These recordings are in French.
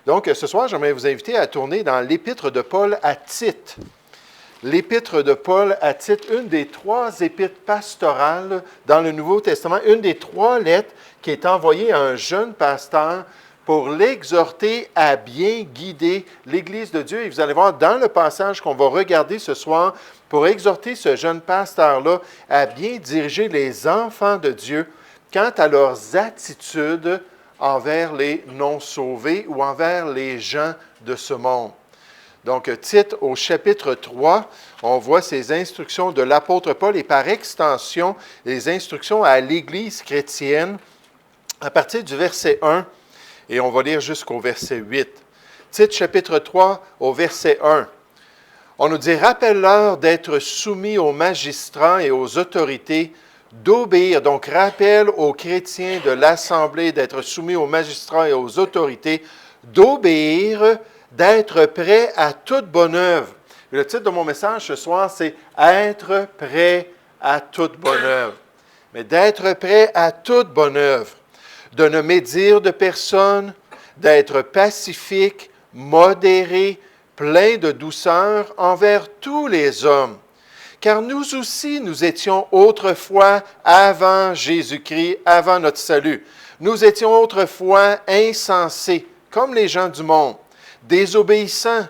Donc, ce soir, j'aimerais vous inviter à tourner dans l'Épître de Paul à Tite. L'Épître de Paul à Tite, une des 3 épîtres pastorales dans le Nouveau Testament, une des 3 lettres qui est envoyée à un jeune pasteur pour l'exhorter à bien guider l'Église de Dieu. Et vous allez voir dans le passage qu'on va regarder ce soir, pour exhorter ce jeune pasteur-là à bien diriger les enfants de Dieu quant à leurs attitudes envers les non-sauvés ou envers les gens de ce monde. Donc, Tite, au chapitre 3, on voit ces instructions de l'apôtre Paul et par extension, les instructions à l'Église chrétienne à partir du verset 1, et on va lire jusqu'au verset 8. Tite, chapitre 3, au verset 1. On nous dit « Rappelle-leur d'être soumis aux magistrats et aux autorités, d'obéir. » Donc, rappelle aux chrétiens de l'Assemblée d'être soumis aux magistrats et aux autorités, d'obéir, d'être prêt à toute bonne œuvre. Et le titre de mon message ce soir, c'est « Être prêt à toute bonne œuvre ». Mais d'être prêt à toute bonne œuvre, de ne médire de personne, d'être pacifique, modéré, plein de douceur envers tous les hommes. Car nous aussi, nous étions autrefois, avant Jésus-Christ, avant notre salut, nous étions autrefois insensés, comme les gens du monde, désobéissants,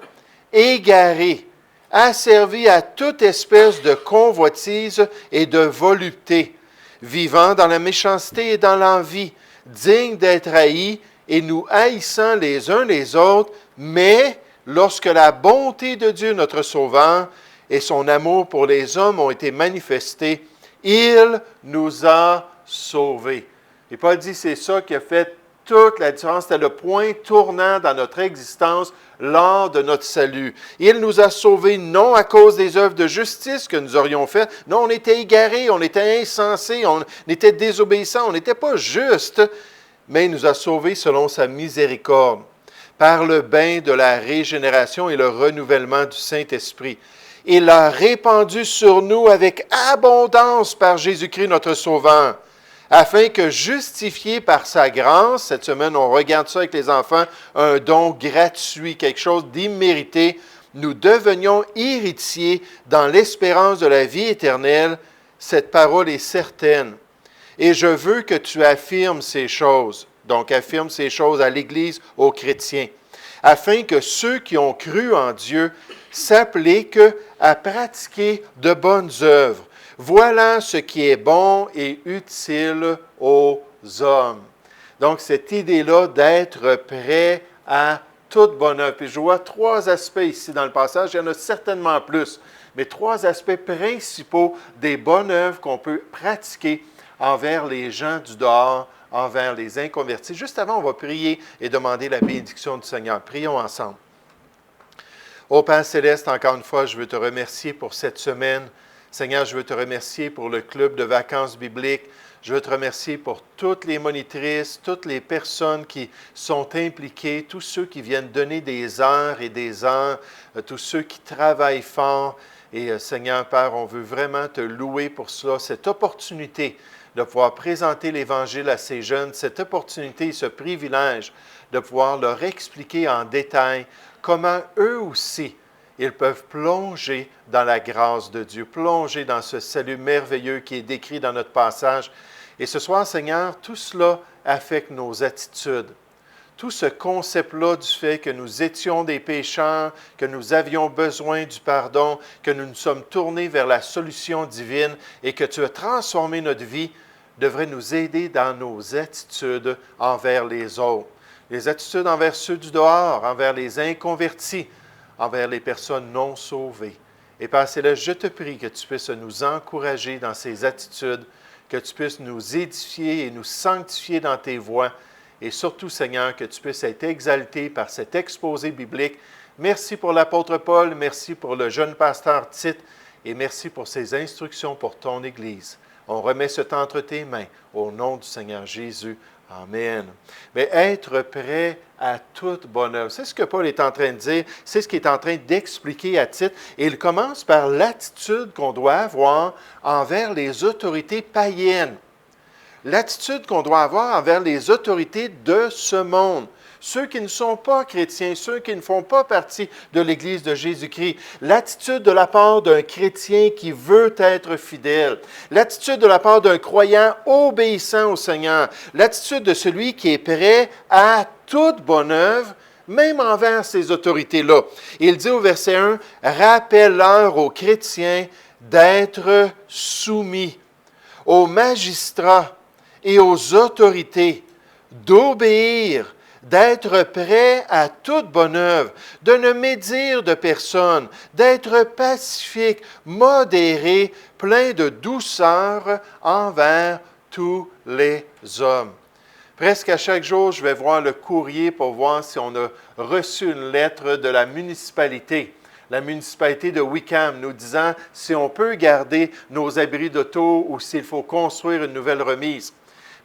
égarés, asservis à toute espèce de convoitise et de volupté, vivant dans la méchanceté et dans l'envie, dignes d'être haïs et nous haïssant les uns les autres, mais lorsque la bonté de Dieu, notre Sauveur, et son amour pour les hommes ont été manifestés, il nous a sauvés. Et Paul dit, c'est ça qui a fait toute la différence. C'était le point tournant dans notre existence lors de notre salut. Il nous a sauvés non à cause des œuvres de justice que nous aurions faites. Non, on était égarés, on était insensés, on était désobéissants, on n'était pas justes, mais il nous a sauvés selon sa miséricorde, par le bain de la régénération et le renouvellement du Saint-Esprit. Il l'a répandu sur nous avec abondance par Jésus-Christ notre Sauveur, afin que, justifiés par sa grâce, cette semaine on regarde ça avec les enfants, un don gratuit, quelque chose d'immérité, nous devenions héritiers dans l'espérance de la vie éternelle. Cette parole est certaine. Et je veux que tu affirmes ces choses. Donc, affirme ces choses à l'Église, aux chrétiens, afin que ceux qui ont cru en Dieu s'appliquent à pratiquer de bonnes œuvres. Voilà ce qui est bon et utile aux hommes. Donc, cette idée-là d'être prêt à toute bonne œuvre. Puis je vois 3 aspects ici dans le passage, il y en a certainement plus, mais 3 aspects principaux des bonnes œuvres qu'on peut pratiquer envers les gens du dehors, envers les inconvertis. Juste avant, on va prier et demander la bénédiction du Seigneur. Prions ensemble. Ô Père Céleste, encore une fois, je veux te remercier pour cette semaine. Seigneur, je veux te remercier pour le club de vacances bibliques. Je veux te remercier pour toutes les monitrices, toutes les personnes qui sont impliquées, tous ceux qui viennent donner des heures et des heures, tous ceux qui travaillent fort. Et Seigneur, Père, on veut vraiment te louer pour cela, cette opportunité de pouvoir présenter l'Évangile à ces jeunes, cette opportunité, ce privilège de pouvoir leur expliquer en détail comment eux aussi, ils peuvent plonger dans la grâce de Dieu, plonger dans ce salut merveilleux qui est décrit dans notre passage. Et ce soir, Seigneur, tout cela affecte nos attitudes. Tout ce concept-là du fait que nous étions des pécheurs, que nous avions besoin du pardon, que nous nous sommes tournés vers la solution divine et que tu as transformé notre vie, devrait nous aider dans nos attitudes envers les autres. Les attitudes envers ceux du dehors, envers les inconvertis, envers les personnes non sauvées. Et Père Céleste, je te prie que tu puisses nous encourager dans ces attitudes, que tu puisses nous édifier et nous sanctifier dans tes voies, et surtout, Seigneur, que tu puisses être exalté par cet exposé biblique. Merci pour l'apôtre Paul, merci pour le jeune pasteur Tite, et merci pour ces instructions pour ton Église. On remet ce temps entre tes mains, au nom du Seigneur Jésus. Amen. Mais être prêt à toute bonne œuvre, c'est ce que Paul est en train de dire, c'est ce qu'il est en train d'expliquer à Tite. Et il commence par l'attitude qu'on doit avoir envers les autorités païennes. L'attitude qu'on doit avoir envers les autorités de ce monde. ceux qui ne sont pas chrétiens, ceux qui ne font pas partie de l'Église de Jésus-Christ. L'attitude de la part d'un chrétien qui veut être fidèle. L'attitude de la part d'un croyant obéissant au Seigneur. L'attitude de celui qui est prêt à toute bonne œuvre, même envers ces autorités-là. Il dit au verset 1, « Rappelle-leur aux chrétiens d'être soumis aux magistrats et aux autorités, d'obéir, d'être prêt à toute bonne œuvre, de ne médire de personne, d'être pacifique, modéré, plein de douceur envers tous les hommes. » Presque à chaque jour, je vais voir le courrier pour voir si on a reçu une lettre de la municipalité de Wickham, nous disant si on peut garder nos abris d'auto ou s'il faut construire une nouvelle remise.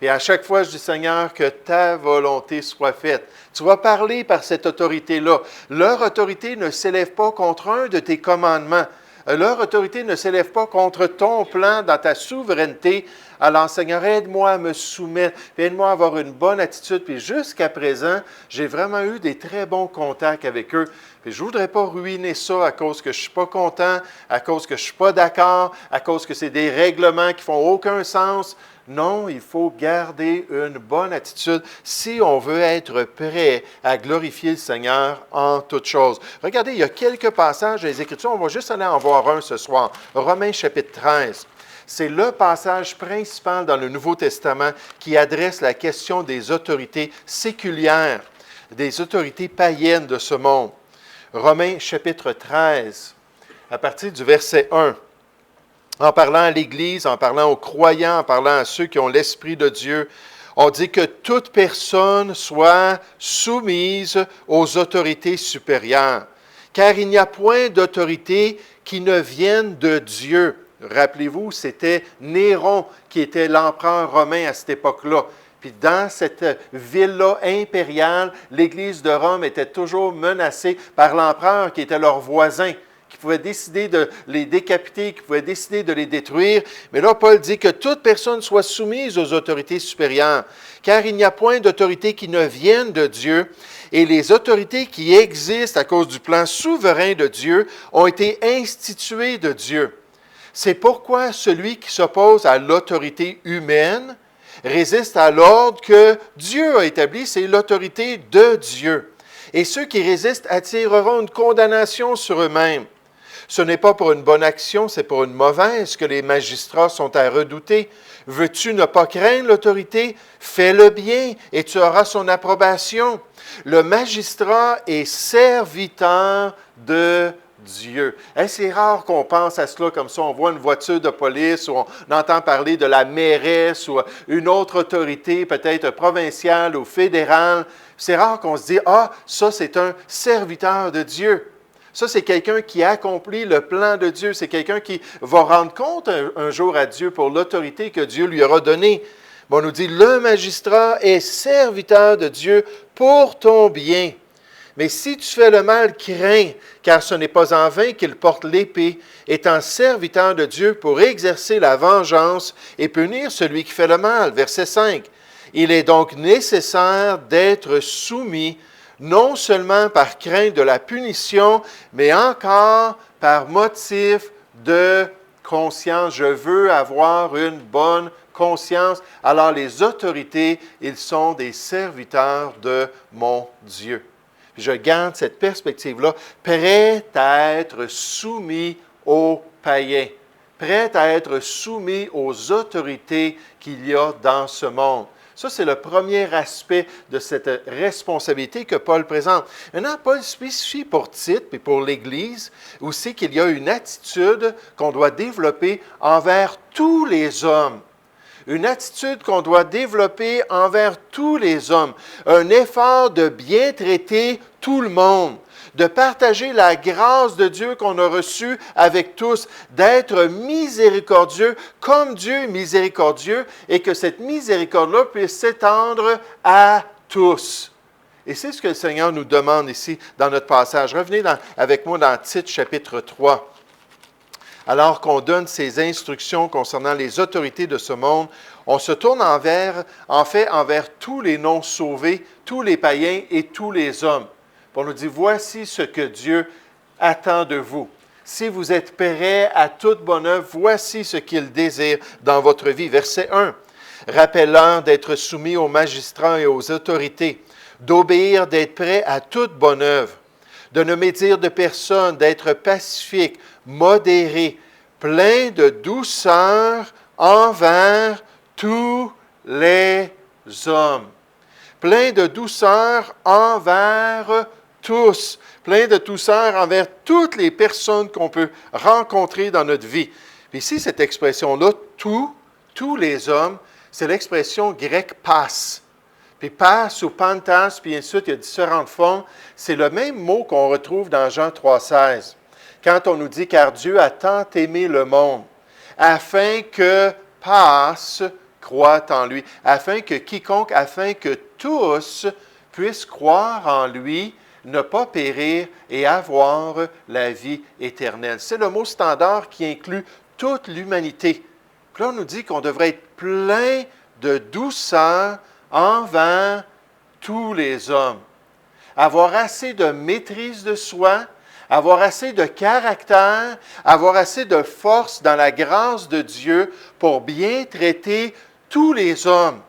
Et à chaque fois, je dis, Seigneur, que ta volonté soit faite. Tu vas parler par cette autorité-là. Leur autorité ne s'élève pas contre un de tes commandements. Leur autorité ne s'élève pas contre ton plan dans ta souveraineté. Alors, Seigneur, aide-moi à me soumettre, aide-moi à avoir une bonne attitude. Puis jusqu'à présent, j'ai vraiment eu des très bons contacts avec eux. Puis je ne voudrais pas ruiner ça à cause que je ne suis pas content, à cause que je ne suis pas d'accord, à cause que c'est des règlements qui ne font aucun sens. Non, il faut garder une bonne attitude si on veut être prêt à glorifier le Seigneur en toutes choses. Regardez, il y a quelques passages des Écritures. On va juste aller en voir un ce soir. Romains chapitre 13. C'est le passage principal dans le Nouveau Testament qui adresse la question des autorités séculières, des autorités païennes de ce monde. Romains chapitre 13, à partir du verset 1. En parlant à l'Église, en parlant aux croyants, en parlant à ceux qui ont l'Esprit de Dieu, on dit que toute personne soit soumise aux autorités supérieures, car il n'y a point d'autorité qui ne vienne de Dieu. Rappelez-vous, c'était Néron qui était l'empereur romain à cette époque-là. Puis dans cette ville-là impériale, l'Église de Rome était toujours menacée par l'empereur qui était leur voisin, qui pouvait décider de les décapiter, qui pouvait décider de les détruire. Mais là, Paul dit que toute personne soit soumise aux autorités supérieures, car il n'y a point d'autorité qui ne vienne de Dieu, et les autorités qui existent à cause du plan souverain de Dieu ont été instituées de Dieu. C'est pourquoi celui qui s'oppose à l'autorité humaine résiste à l'ordre que Dieu a établi, c'est l'autorité de Dieu. Et ceux qui résistent attireront une condamnation sur eux-mêmes. Ce n'est pas pour une bonne action, c'est pour une mauvaise que les magistrats sont à redouter. Veux-tu ne pas craindre l'autorité? Fais le bien et tu auras son approbation. Le magistrat est serviteur de Dieu. Hein, c'est rare qu'on pense à cela comme ça. On voit une voiture de police ou on entend parler de la mairesse ou une autre autorité, peut-être provinciale ou fédérale. C'est rare qu'on se dise, ah, ça c'est un serviteur de Dieu. Ça, c'est quelqu'un qui accomplit le plan de Dieu. C'est quelqu'un qui va rendre compte un jour à Dieu pour l'autorité que Dieu lui aura donnée. Bon, on nous dit, le magistrat est serviteur de Dieu pour ton bien. Mais si tu fais le mal, crains, car ce n'est pas en vain qu'il porte l'épée, étant serviteur de Dieu pour exercer la vengeance et punir celui qui fait le mal. Verset 5. Il est donc nécessaire d'être soumis, non seulement par crainte de la punition, mais encore par motif de conscience. Je veux avoir une bonne conscience. Alors les autorités, ils sont des serviteurs de mon Dieu. Je garde cette perspective-là, prêt à être soumis aux païens, prêt à être soumis aux autorités qu'il y a dans ce monde. Ça, c'est le premier aspect de cette responsabilité que Paul présente. Maintenant, Paul spécifie pour Tite et pour l'Église aussi qu'il y a une attitude qu'on doit développer envers tous les hommes. Une attitude qu'on doit développer envers tous les hommes. Un effort de bien traiter tout le monde, de partager la grâce de Dieu qu'on a reçue avec tous, d'être miséricordieux comme Dieu est miséricordieux et que cette miséricorde-là puisse s'étendre à tous. Et c'est ce que le Seigneur nous demande ici dans notre passage. Revenez avec moi dans Tite chapitre 3. Alors qu'on donne ces instructions concernant les autorités de ce monde, On se tourne envers tous les non-sauvés, tous les païens et tous les hommes. On nous dit, voici ce que Dieu attend de vous. Si vous êtes prêts à toute bonne œuvre, voici ce qu'il désire dans votre vie. Verset 1. Rappelle-leur d'être soumis aux magistrats et aux autorités, d'obéir, d'être prêts à toute bonne œuvre, de ne médire de personne, d'être pacifique, modéré, plein de douceur envers tous les hommes. Plein de douceur envers tous. Plein de douceur envers toutes les personnes qu'on peut rencontrer dans notre vie. Puis ici, cette expression-là, tous les hommes, c'est l'expression grecque pas. Puis pas ou pantas, puis ensuite, il y a différentes formes. C'est le même mot qu'on retrouve dans Jean 3,16. Quand on nous dit « Car Dieu a tant aimé le monde, afin que passe croient en lui, afin que tous puissent croire en lui, ne pas périr et avoir la vie éternelle. » C'est le mot standard qui inclut toute l'humanité. Puis là, on nous dit qu'on devrait être plein de douceur envers tous les hommes. Avoir assez de maîtrise de soi, avoir assez de caractère, avoir assez de force dans la grâce de Dieu pour bien traiter tous les hommes.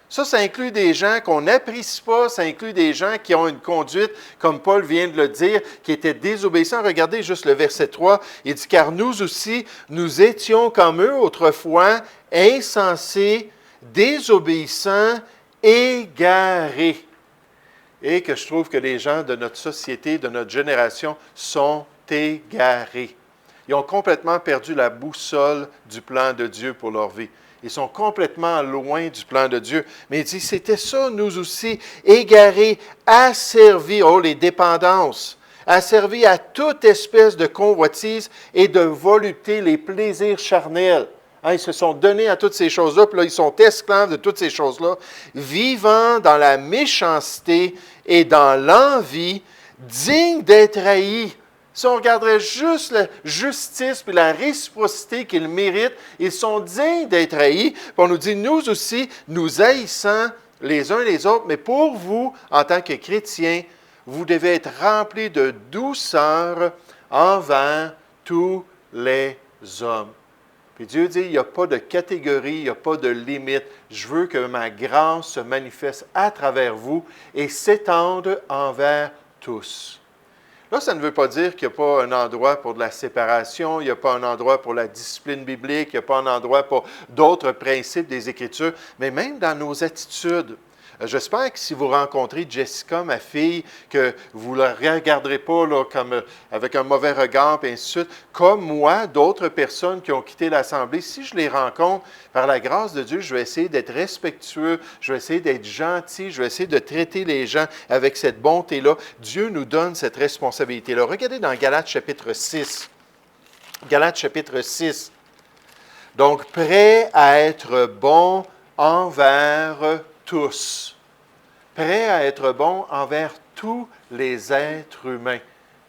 Ça inclut des gens qu'on n'apprécie pas, ça inclut des gens qui ont une conduite, comme Paul vient de le dire, qui étaient désobéissants. Regardez juste le verset 3, il dit « Car nous aussi, nous étions comme eux autrefois, insensés, désobéissants, égarés. » Et que je trouve que les gens de notre société, de notre génération, sont égarés. Ils ont complètement perdu la boussole du plan de Dieu pour leur vie. Ils sont complètement loin du plan de Dieu. Mais il dit, c'était ça, nous aussi, égarés, asservis, les dépendances, asservis à toute espèce de convoitise et de volupté, les plaisirs charnels. Ils se sont donnés à toutes ces choses-là, puis là, ils sont esclaves de toutes ces choses-là, vivant dans la méchanceté et dans l'envie, dignes d'être haïs. Si on regarderait juste la justice et la réciprocité qu'ils méritent, ils sont dignes d'être haïs. Puis on nous dit, nous aussi, nous haïssons les uns les autres, mais pour vous, en tant que chrétiens, vous devez être remplis de douceur envers tous les hommes. Puis Dieu dit, il n'y a pas de catégorie, il n'y a pas de limite. Je veux que ma grâce se manifeste à travers vous et s'étende envers tous. Là, ça ne veut pas dire qu'il n'y a pas un endroit pour de la séparation, il n'y a pas un endroit pour la discipline biblique, il n'y a pas un endroit pour d'autres principes des Écritures, mais même dans nos attitudes. J'espère que si vous rencontrez Jessica, ma fille, que vous ne la regarderez pas là, comme, avec un mauvais regard, et ainsi de suite. Comme moi, d'autres personnes qui ont quitté l'Assemblée, si je les rencontre, par la grâce de Dieu, je vais essayer d'être respectueux, je vais essayer d'être gentil, je vais essayer de traiter les gens avec cette bonté-là. Dieu nous donne cette responsabilité-là. Regardez dans Galates chapitre 6. Galates chapitre 6. Donc, prêt à être bon envers tous. Prêt à être bon envers tous les êtres humains,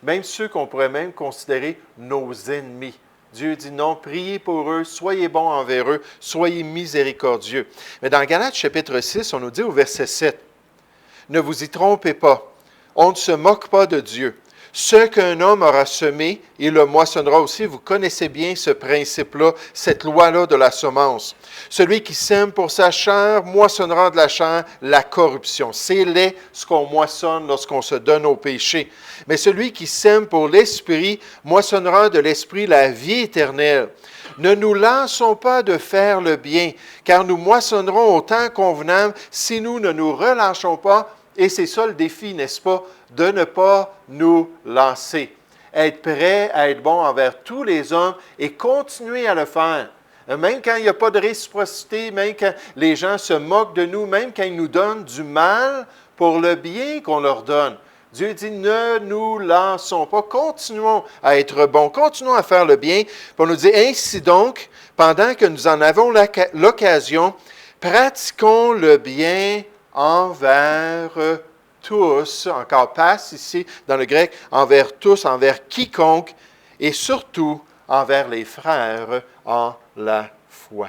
même ceux qu'on pourrait même considérer nos ennemis. Dieu dit non, priez pour eux, soyez bons envers eux, soyez miséricordieux. Mais dans Galates chapitre 6, on nous dit au verset 7, « Ne vous y trompez pas, on ne se moque pas de Dieu. Ce qu'un homme aura semé, il le moissonnera aussi. » Vous connaissez bien ce principe-là, cette loi-là de la semence. Celui qui sème pour sa chair moissonnera de la chair la corruption. C'est laid ce qu'on moissonne lorsqu'on se donne au péché. Mais celui qui sème pour l'esprit moissonnera de l'esprit la vie éternelle. Ne nous lassons pas de faire le bien, car nous moissonnerons au temps convenable si nous ne nous relâchons pas. Et c'est ça le défi, n'est-ce pas? De ne pas nous lancer. Être prêt à être bon envers tous les hommes et continuer à le faire. Même quand il n'y a pas de réciprocité, même quand les gens se moquent de nous, même quand ils nous donnent du mal pour le bien qu'on leur donne. Dieu dit, ne nous lançons pas, continuons à être bons, continuons à faire le bien. Puis on nous dit, ainsi donc, pendant que nous en avons l'occasion, pratiquons le bien envers tous, encore passe ici dans le grec, envers tous, envers quiconque, et surtout envers les frères en la foi.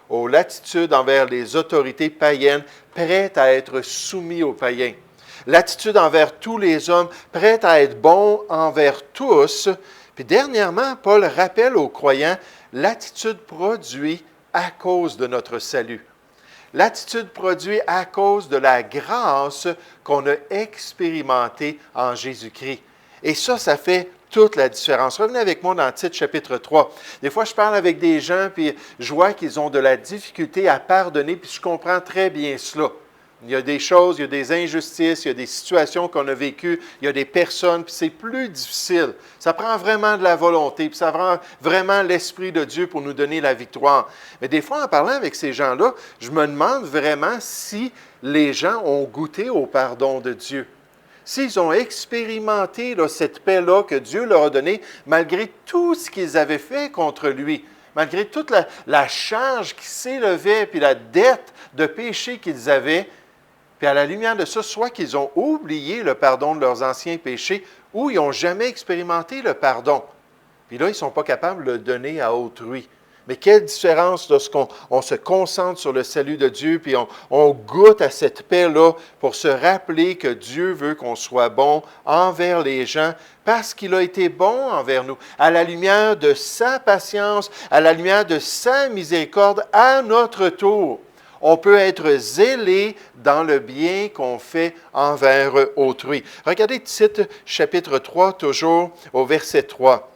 aux l'attitude envers les autorités païennes, prête à être soumis aux païens. L'attitude envers tous les hommes, prête à être bon envers tous. Puis dernièrement, Paul rappelle aux croyants, l'attitude produit à cause de notre salut. L'attitude produit à cause de la grâce qu'on a expérimentée en Jésus-Christ. Et ça fait toute la différence. Revenez avec moi dans Tite chapitre 3. Des fois, je parle avec des gens, puis je vois qu'ils ont de la difficulté à pardonner, puis je comprends très bien cela. Il y a des choses, il y a des injustices, il y a des situations qu'on a vécues, il y a des personnes, puis c'est plus difficile. Ça prend vraiment de la volonté, puis ça prend vraiment l'Esprit de Dieu pour nous donner la victoire. Mais des fois, en parlant avec ces gens-là, je me demande vraiment si les gens ont goûté au pardon de Dieu. S'ils ont expérimenté cette paix-là que Dieu leur a donnée, malgré tout ce qu'ils avaient fait contre lui, malgré toute la charge qui s'élevait, puis la dette de péché qu'ils avaient, puis à la lumière de ça, soit qu'ils ont oublié le pardon de leurs anciens péchés, ou ils n'ont jamais expérimenté le pardon. Puis là, ils ne sont pas capables de le donner à autrui. Mais quelle différence lorsqu'on se concentre sur le salut de Dieu, puis on goûte à cette paix-là pour se rappeler que Dieu veut qu'on soit bon envers les gens parce qu'il a été bon envers nous, à la lumière de sa patience, à la lumière de sa miséricorde, à notre tour. On peut être zélé dans le bien qu'on fait envers autrui. Regardez Tite, chapitre 3, toujours au verset 3.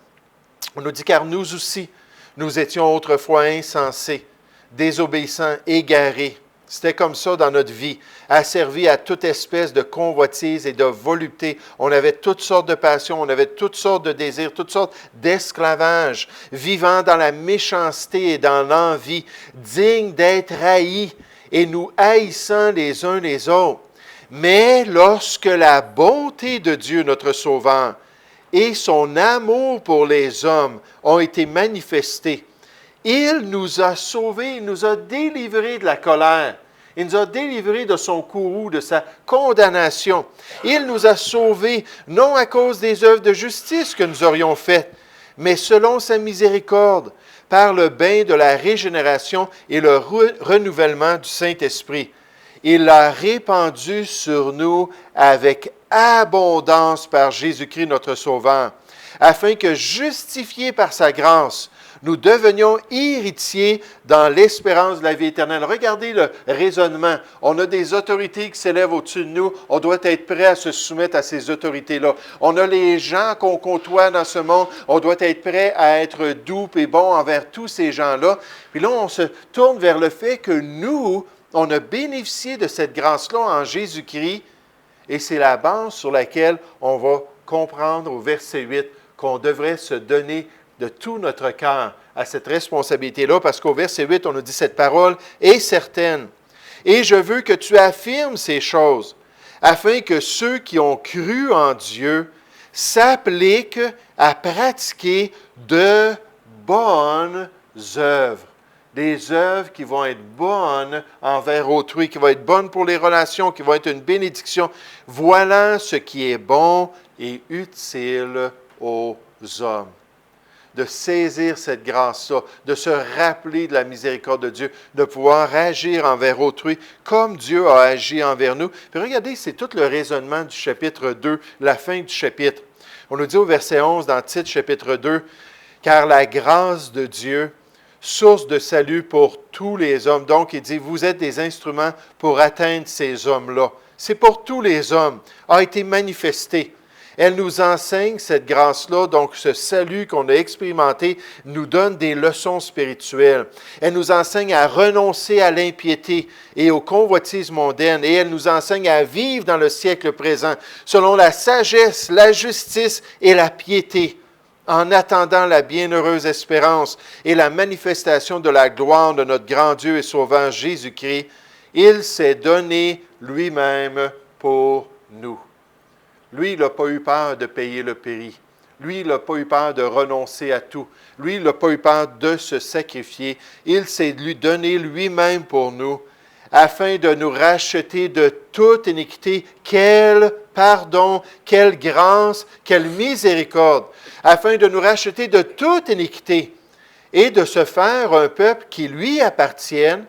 On nous dit, car nous aussi, nous étions autrefois insensés, désobéissants, égarés. C'était comme ça dans notre vie, asservis à toute espèce de convoitise et de volupté. On avait toutes sortes de passions, on avait toutes sortes de désirs, toutes sortes d'esclavage, vivant dans la méchanceté et dans l'envie, dignes d'être haïs et nous haïssant les uns les autres. Mais lorsque la bonté de Dieu, notre Sauveur, et son amour pour les hommes ont été manifestés, il nous a sauvés, il nous a délivrés de la colère. Il nous a délivrés de son courroux, de sa condamnation. Il nous a sauvés, non à cause des œuvres de justice que nous aurions faites, mais selon sa miséricorde, par le bain de la régénération et le renouvellement du Saint-Esprit. Il l'a répandu sur nous avec abondance par Jésus-Christ notre Sauveur, afin que, justifiés par sa grâce, nous devenions héritiers dans l'espérance de la vie éternelle. Regardez le raisonnement. On a des autorités qui s'élèvent au-dessus de nous. On doit être prêt à se soumettre à ces autorités-là. On a les gens qu'on côtoie dans ce monde. On doit être prêt à être doux et bon envers tous ces gens-là. Puis là, on se tourne vers le fait que nous, on a bénéficié de cette grâce-là en Jésus-Christ. Et c'est la base sur laquelle on va comprendre au verset 8 qu'on devrait se donner de tout notre cœur à cette responsabilité-là, parce qu'au verset 8, on nous dit cette parole est certaine. Et je veux que tu affirmes ces choses, afin que ceux qui ont cru en Dieu s'appliquent à pratiquer de bonnes œuvres. Des œuvres qui vont être bonnes envers autrui, qui vont être bonnes pour les relations, qui vont être une bénédiction. Voilà ce qui est bon et utile aux hommes. De saisir cette grâce-là, de se rappeler de la miséricorde de Dieu, de pouvoir agir envers autrui comme Dieu a agi envers nous. Puis regardez, c'est tout le raisonnement du chapitre 2, la fin du chapitre. On nous dit au verset 11 dans Tite, chapitre 2, « Car la grâce de Dieu, source de salut pour tous les hommes. » Donc, il dit, vous êtes des instruments pour atteindre ces hommes-là. C'est pour tous les hommes, a été manifestée. Elle nous enseigne cette grâce-là, donc ce salut qu'on a expérimenté nous donne des leçons spirituelles. Elle nous enseigne à renoncer à l'impiété et aux convoitises mondaines, et elle nous enseigne à vivre dans le siècle présent, selon la sagesse, la justice et la piété, en attendant la bienheureuse espérance et la manifestation de la gloire de notre grand Dieu et Sauveur Jésus-Christ. Il s'est donné lui-même pour nous. Lui, il n'a pas eu peur de payer le prix. Lui, il n'a pas eu peur de renoncer à tout. Lui, il n'a pas eu peur de se sacrifier. Il s'est donné lui-même pour nous, afin de nous racheter de toute iniquité. Quel pardon, quelle grâce, quelle miséricorde, afin de nous racheter de toute iniquité et de se faire un peuple qui lui appartienne,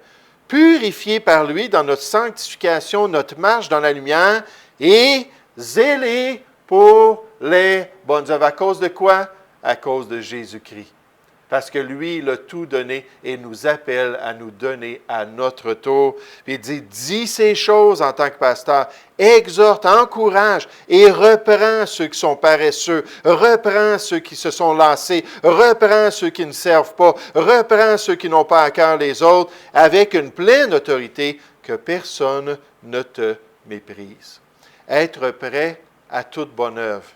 purifié par lui dans notre sanctification, notre marche dans la lumière et zélé pour les bonnes œuvres. À cause de quoi? À cause de Jésus-Christ. Parce que lui, il a tout donné et nous appelle à nous donner à notre tour. Puis il dit, dis ces choses en tant que pasteur, exhorte, encourage et reprends ceux qui sont paresseux, reprends ceux qui se sont lassés, reprends ceux qui ne servent pas, reprends ceux qui n'ont pas à cœur les autres, avec une pleine autorité, que personne ne te méprise. Être prêt à toute bonne œuvre,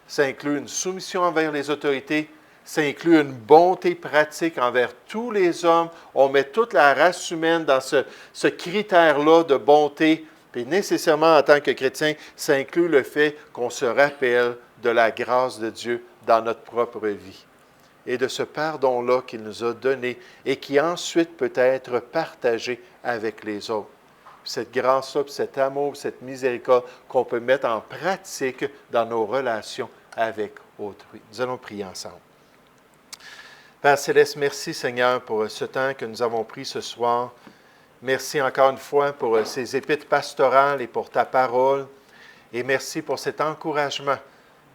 ça inclut une soumission envers les autorités. Ça inclut une bonté pratique envers tous les hommes. On met toute la race humaine dans ce critère-là de bonté. Puis nécessairement, en tant que chrétien, ça inclut le fait qu'on se rappelle de la grâce de Dieu dans notre propre vie et de ce pardon-là qu'il nous a donné et qui ensuite peut être partagé avec les autres. Puis cette grâce-là, puis cet amour, cette miséricorde qu'on peut mettre en pratique dans nos relations avec autrui. Nous allons prier ensemble. Père Céleste, merci Seigneur pour ce temps que nous avons pris ce soir. Merci encore une fois pour ces épîtres pastorales et pour ta parole. Et merci pour cet encouragement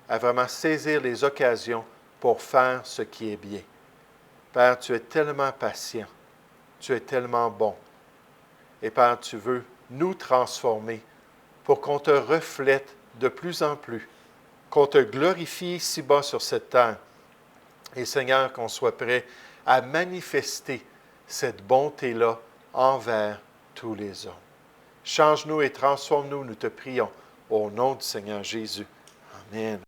à vraiment saisir les occasions pour faire ce qui est bien. Père, tu es tellement patient. Tu es tellement bon. Et Père, tu veux nous transformer pour qu'on te reflète de plus en plus, qu'on te glorifie ici-bas sur cette terre. Et Seigneur, qu'on soit prêt à manifester cette bonté-là envers tous les hommes. Change-nous et transforme-nous, nous te prions, au nom du Seigneur Jésus. Amen.